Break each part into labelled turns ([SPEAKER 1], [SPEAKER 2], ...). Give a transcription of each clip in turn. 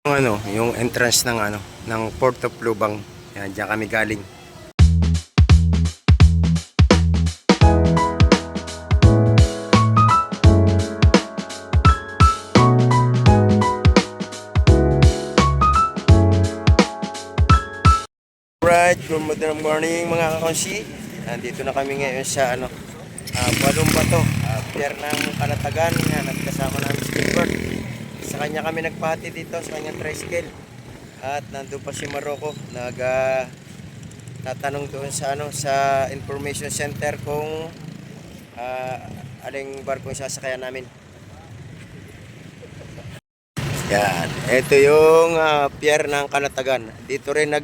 [SPEAKER 1] Yung entrance ng ng Port of Lubang. Yan, diyan kami galing. Alright, good morning mga kakonsi. Nandito na kami ngayon sa Balong Bato, pier ng Kalatagan. Yan, at kasama namin si Gilbert. Sa kanya kami nagpahati dito, sa kanyang tricycle. At nandun pa si Maroko, tatanong doon sa sa information center kung aling barko yung sasakayan namin. Yan, ito yung pier ng Kalatagan. Dito rin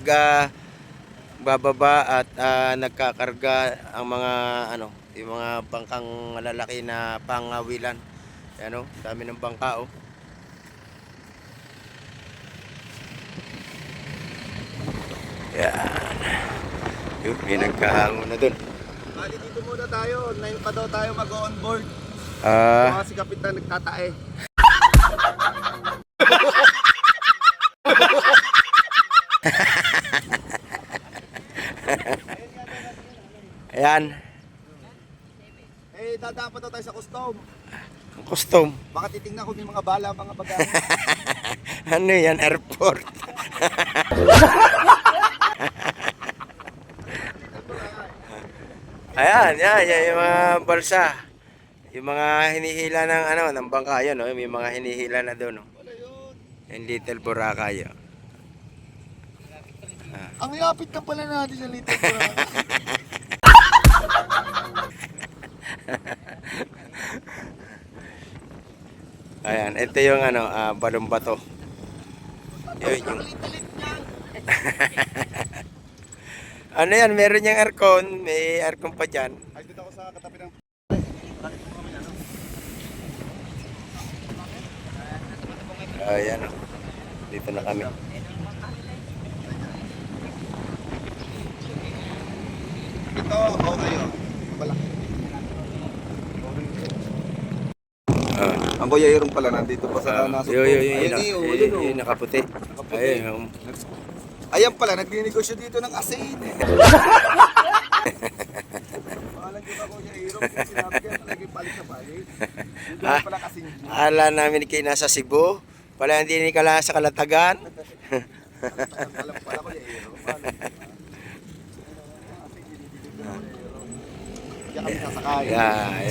[SPEAKER 1] bababa at nagkakarga ang mga yung mga bangkang malalaki na pangawilan. Yan dami ng bangka Yan. Yung may nagkahango na dun.
[SPEAKER 2] Bali dito muna tayo, 9 pa daw tayo mag-on board. Si Kapitan nagtatae.
[SPEAKER 1] Ayan.
[SPEAKER 2] Dadaan pa daw tayo sa custom.
[SPEAKER 1] Custom.
[SPEAKER 2] Baka titingnan ko yung mga bala, mga bagang.
[SPEAKER 1] Ano yan? Airport. Ayan, yung mga balsa. Yung mga hinihila ng bangka yan, may mga hinihila na doon, Yung Little Boracay.
[SPEAKER 2] Ang yapit ka pala natin sa Little Boracay.
[SPEAKER 1] Ayan, ito yung Balong Bato. Yung yan, meron yung aircon, may aircon pa dyan.
[SPEAKER 2] Ay, dito ako sa katabi ng
[SPEAKER 1] ayan dito na kami.
[SPEAKER 2] Ito, kayo. Malaki. Ang Kuya Irong pala nandito pa sa nasa.
[SPEAKER 1] Yung nakaputi. Ayun.
[SPEAKER 2] Ayan pala, nagninegosyo dito ng asin. Mahalan dito ako Kuya Irong, sinabi niya talagang balik na balik. Dito pala asin.
[SPEAKER 1] Ala namin kayo nasa Cebu. Pala hindi ni kala sa Kalatagan.
[SPEAKER 2] Alam pala Kuya Irong. Kaya kami sasakay.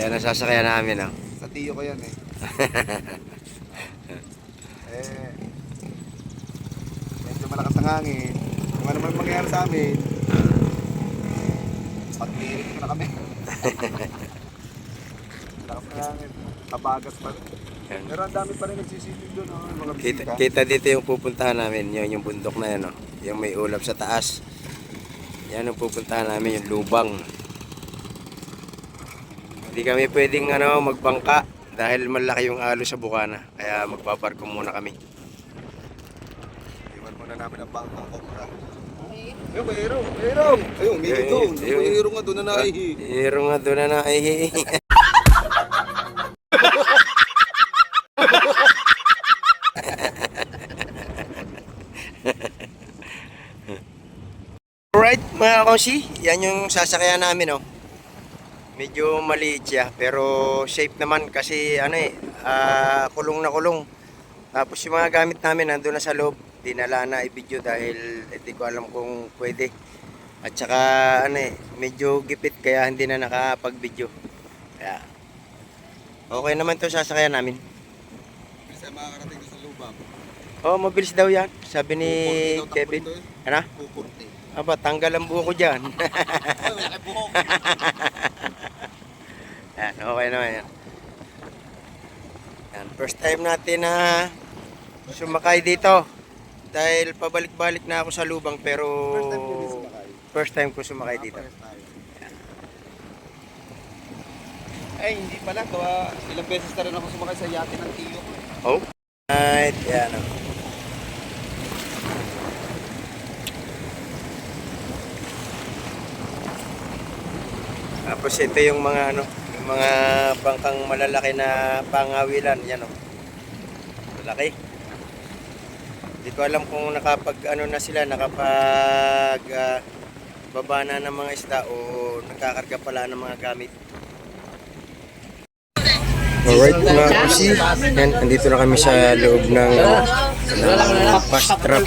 [SPEAKER 1] Yan ang sasakayan namin.
[SPEAKER 2] Sa tiyo ko yan medyo malakas ang hangin. Kung ano man mangyayari sa amin, pag-iirik na kami. Malakas ang hangin. Tabagas pa rin. Pero ang dami pa rin nagsisipig doon, mga bisita.
[SPEAKER 1] Kita dito yung pupuntahan namin, yung bundok na yan, yung may ulap sa taas. Yan ang pupuntahan namin, yung lubang. Hindi kami pwedeng magbangka dahil malaki yung alo sa bukana. Kaya magpaparko muna kami.
[SPEAKER 2] Iwan muna namin ang bangkang kopra. Ayun, may Irong! May Irong! Ayun, may Irong! May Irong nga doon na naihi.
[SPEAKER 1] Irong nga doon na naihi. Alright mga konsi, yan yung sasakyan namin Medyo maliit siya pero safe naman kasi kulong na kulong. Tapos yung mga gamit namin nandun na sa loob, dinala na i-video dahil hindi ko alam kung pwede. At saka medyo gipit kaya hindi na nakapag-video. Kaya okay naman 'to sasakyan namin.
[SPEAKER 2] Bisa makakarating sa lubang.
[SPEAKER 1] Mabilis daw yan, sabi ni Kevin. Ano?
[SPEAKER 2] 240.
[SPEAKER 1] Aba, tanggal ang buho ko dyan.
[SPEAKER 2] Malaki buhok.
[SPEAKER 1] Yan, okay naman yan. Yan, first time natin na sumakay dito. Dahil pabalik-balik na ako sa lubang pero first time ko sumakay dito.
[SPEAKER 2] Ay, hindi pala. Ilang beses na rin ako sumakay sa yate ng tiyo.
[SPEAKER 1] Oh? Right, yan Tapos ito yung mga yung mga bangkang malalaki na pangawilan, yan Malaki. Hindi ko alam kung nakapag ano na sila, nakapag baba na ng mga isda o nagkakarga pala ng mga gamit. Alright mga kasi, yan, andito na kami sa loob ng fast trap.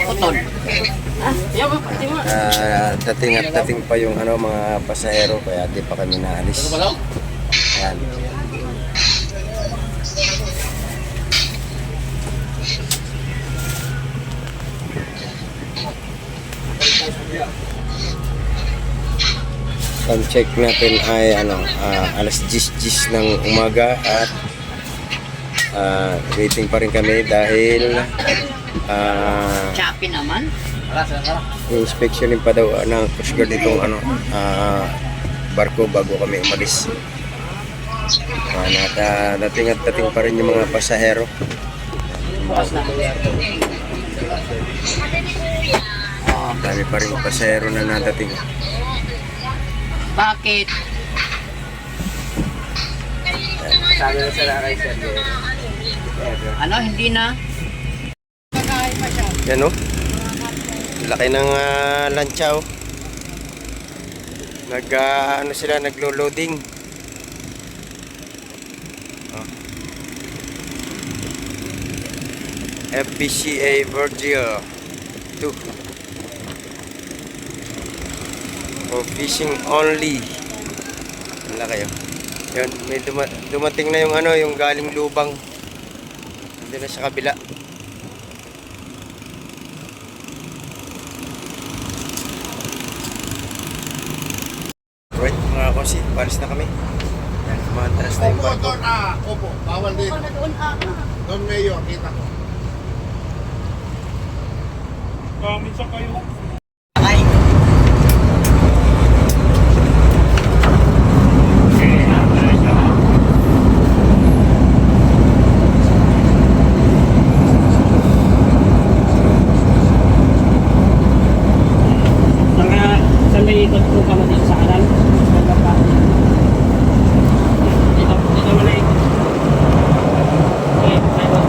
[SPEAKER 1] Dating at dating pa yung ano, mga pasahero, kaya di pa kami naalis. Yan. Time check natin ay ano, alas 10 ng umaga at waiting pa rin kami dahil
[SPEAKER 3] Choppy naman.
[SPEAKER 1] i-inspectionin pa daw ng Coast Guard itong ano, barko bago kami umalis. Dating at dating pa rin yung mga pasahero. Dami pa rin pasahero na nadating.
[SPEAKER 3] Bakit?
[SPEAKER 1] Sabi na sila kay Sir.
[SPEAKER 3] Ano, hindi na?
[SPEAKER 1] Yan o. Laki ng lancha o. Ano sila, naglo-loading. FPCA Virgil 2. For fishing only. Wala kayo. Yun, may dumating na yung ano, yung galing lubang. Hindi na sa kabila. Right, mga kosi, palis na kami. Yan, tumatras na yung
[SPEAKER 2] Opo,
[SPEAKER 1] barko.
[SPEAKER 2] doon opo, bawal din. Doon mayor, kita ko.
[SPEAKER 4] Minsan kayo.
[SPEAKER 3] Saan may ikot po ka mo dito sa kanan? Dito mo na ikot. Okay, tayo.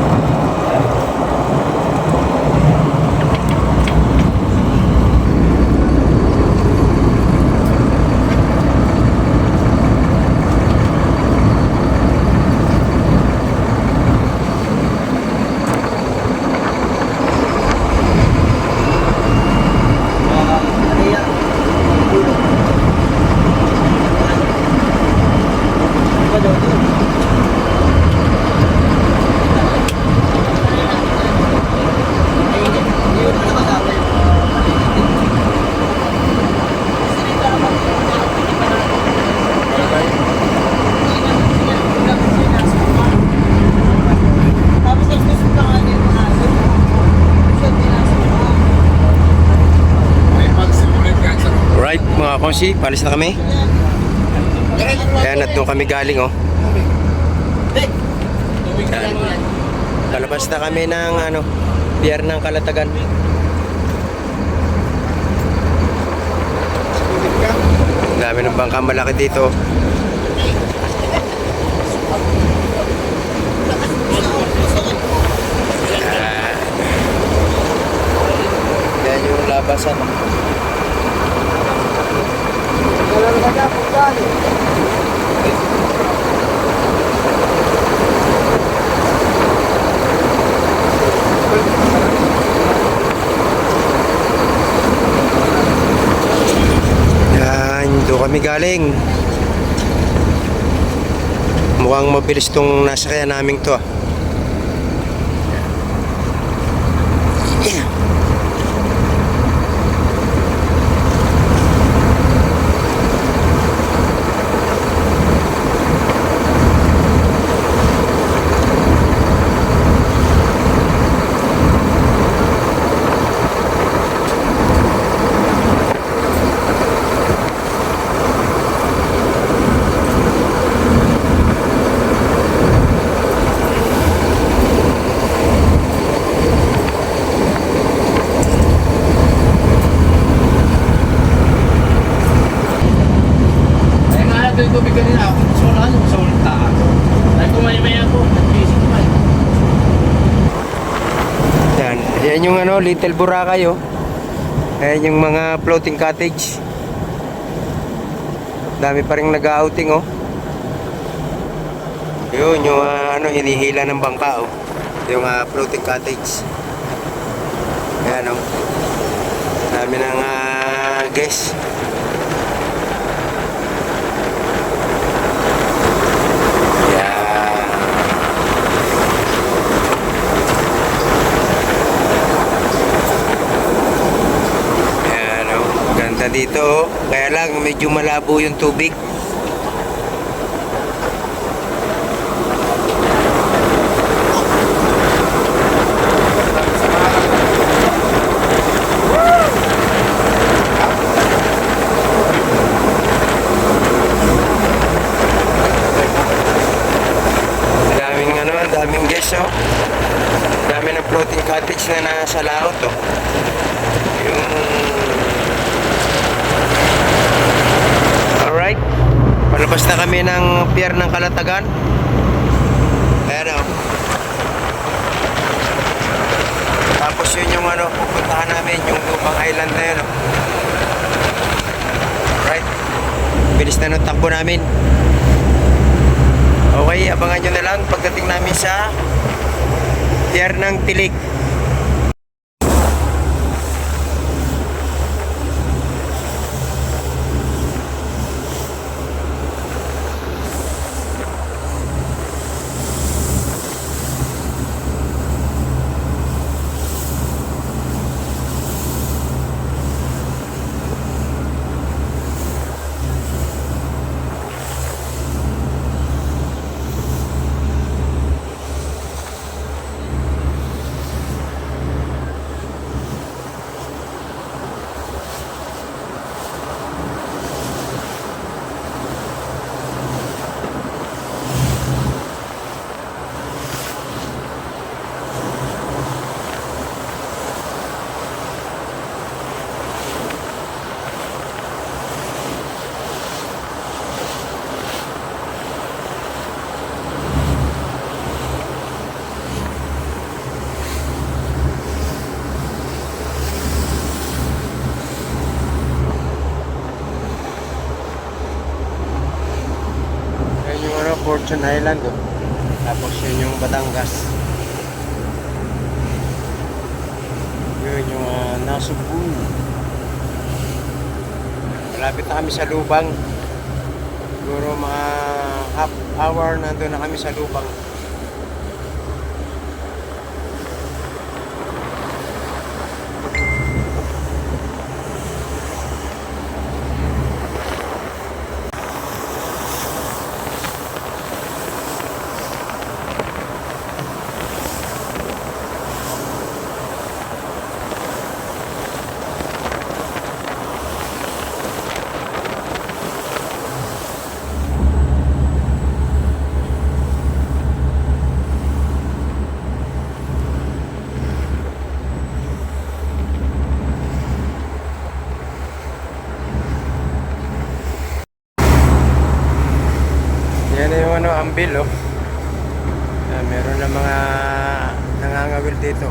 [SPEAKER 2] May pagsimulit ka sa
[SPEAKER 1] Right, mga kosi, palis na kami. Ayan, at doon kami galing, oh. Ayan. Palabas na kami ng, ano, pier ng Kalatagan. Ang dami ng bangka malaki dito. Yan yung labasan. Yan, doon kami galing. Mukhang mabilis tong nasakyan naming to, ah. yung ano, Little Boracay oh. Ayan yung mga floating cottage. Dami pa rin nag-outing oh. Yun yung ano, hinihila ng bangka oh. Yung floating cottage. Ayan oh. Dami ng guests. Dito oh. Kaya lang medyo malabo yung tubig. Daming ano, daming guests oh. Dami ng floating cottage na nasa laot oh. Yung alright, palabas na kami ng pier ng Kalatagan. Ayan o. Tapos yun yung ano, pupuntahan namin, yung Lubang Island na yun o. Alright, bilis na nung takbo namin. Okay, abangan nyo na lang pagdating namin sa pier ng Tilig. Fortune Island oh. Tapos yun yung Batangas. Yun yung Nasugbu. Malapit na kami sa Lubang. Siguro mga half hour nandun na kami sa Lubang. Yan na yung ano, ambil oh. Meron na mga nangangawil dito.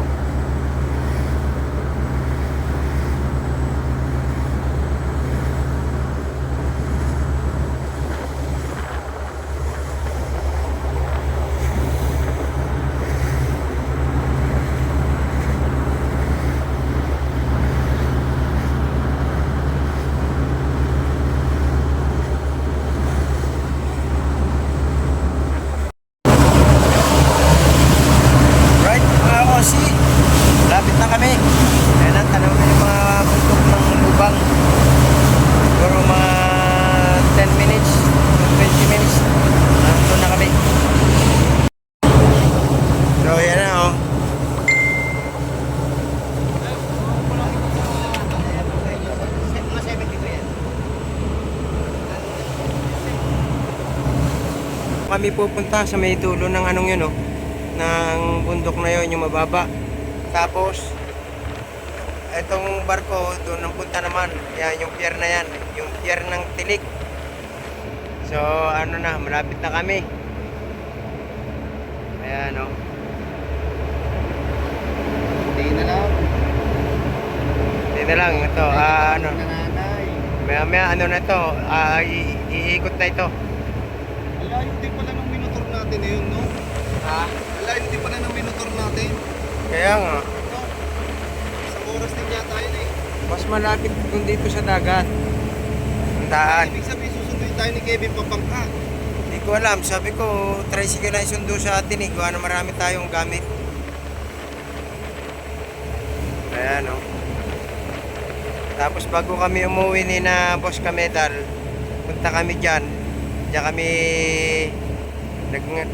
[SPEAKER 1] Kami pupunta sa may dulo ng anong yun, oh, ng bundok na yun, yung mababa. Tapos etong barko doon ang punta naman. Yan yung pier na yan, yung pier ng Tilig. So ano na, malapit na kami. Ayan, oh.
[SPEAKER 2] Hindi na lang.
[SPEAKER 1] na lang. Ito, ano.
[SPEAKER 2] Nananay.
[SPEAKER 1] Maya ano na to. Iikot na ito.
[SPEAKER 2] Alayo din pala ng minotor natin ngayon, no?
[SPEAKER 1] Ha?
[SPEAKER 2] Alayo din pala ng minotor natin.
[SPEAKER 1] Kaya nga.
[SPEAKER 2] No? Isang oras din yata yun eh.
[SPEAKER 1] Mas malapit kung dito sa dagat. Ang daan.
[SPEAKER 2] Ibig sabihin susunduin tayo ni Kevin Papangka.
[SPEAKER 1] Hindi ko alam. Sabi ko, tricycle na isundo sa atin eh. Gawa na marami tayong gamit. Ayan o. Tapos bago kami umuwi ni na Boss Kamedal, punta kami dyan. Diyan kami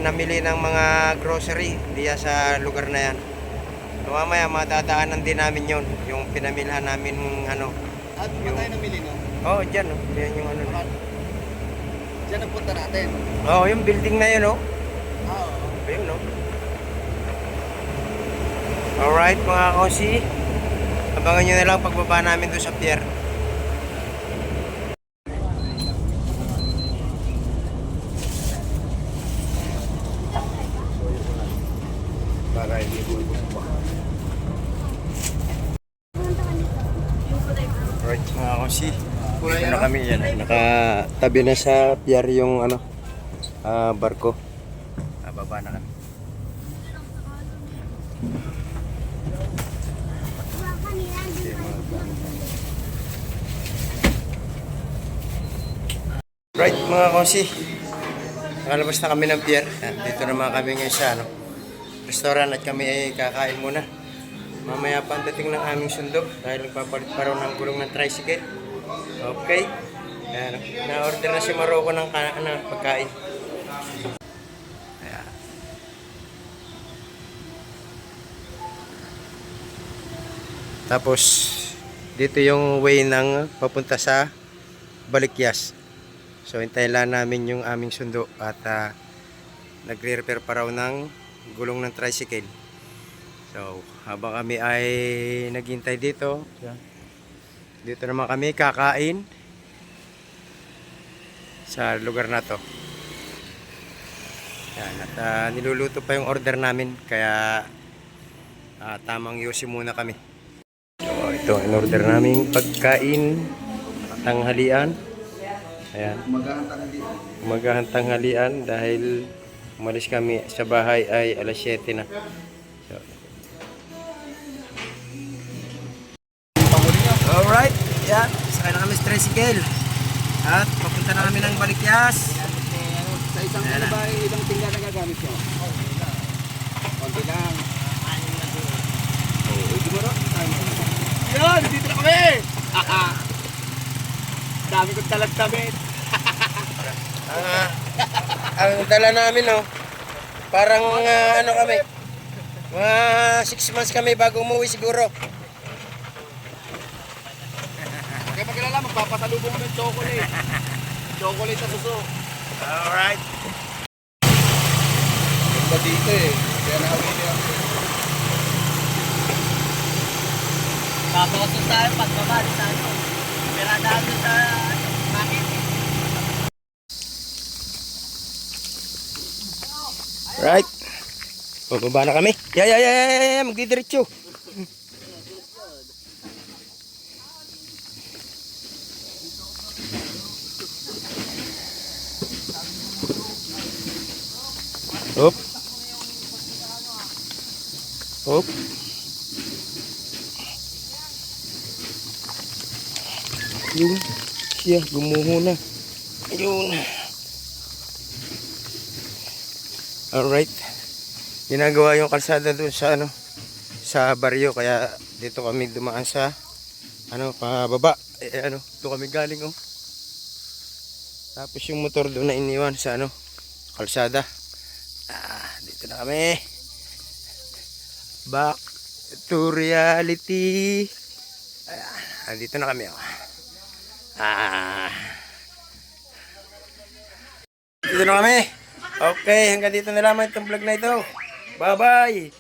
[SPEAKER 1] namili ng mga grocery diya sa lugar na yan. So mamaya madadaanan din namin yon, yung pinamilhan namin ano.
[SPEAKER 2] At ba tayo namili, no?
[SPEAKER 1] Oh, dyan o. Yan yung ano.
[SPEAKER 2] Diyan ang punta natin.
[SPEAKER 1] Oh, yung building na yun o.
[SPEAKER 2] Oo.
[SPEAKER 1] Ayun no. Alright mga kosi. Abangan nyo na lang pagbaba namin doon sa pier.
[SPEAKER 2] Para hindi bulbos pa.
[SPEAKER 1] Alright mga kosi. Dito na kami yan. Nakatabi na sa pier yung ano, barko. Baba na kami. Right mga kosi, nakalabas na kami ng pier. Dito naman kami ngayon sa ano, restaurant at kami ay kakain muna. Mamaya pa ang dating ng aming sundo dahil nagpapalit pa raw ng gulong ng tricycle. Okay, ayan, na-order na si Maroko ng pagkain. Ayan. Tapos dito yung way ng papunta sa Balikyas. So hintayin lang namin yung aming sundo at nagre-repair pa raw ng gulong ng tricycle. So habang kami ay naghintay dito, dito naman kami kakain sa lugar na to. Yan, at niluluto pa yung order namin kaya tamang yosi muna kami. So ito in order namin pagkain tanghalian. Ayan. Umagahan tanghalian dahil umalis kami sa bahay ay alas 7 na. So. Alright, yan. Sakay na kami sa tricycle. At papunta na kami ng Balikyas.
[SPEAKER 2] Sa isang ano ba, ilang tingga na gagamit nyo? Konti lang. Oo, di ba rin? Yan, dito na kami! Dami kong talag damit.
[SPEAKER 1] Ang dala namin, no, parang ano kami, mga 6 months kami bago umuwi siguro.
[SPEAKER 2] Kaya magkilala, magpapasalubong kami ng chocolate. Chocolate sa suso.
[SPEAKER 1] Alright.
[SPEAKER 2] Ganda dito eh. Kaya nakawili ako.
[SPEAKER 3] Papawasos tayo pagbaba sa ano. Piradahan doon sa bakit.
[SPEAKER 1] Right. Bababa na kami. Magdidiretso. Hop. Hop. Yun. Siya, gumuho na. Yun. Alright. Ginagawa yung kalsada doon sa ano, sa baryo, kaya dito kami dumaan sa ano, pababa. Ano, doon kami galing oh. Tapos yung motor doon na iniwan sa ano, kalsada. Dito na kami. Back to reality. Dito na kami oh. Dito na kami. Okay, hanggang dito na lamang itong vlog na ito. Bye-bye!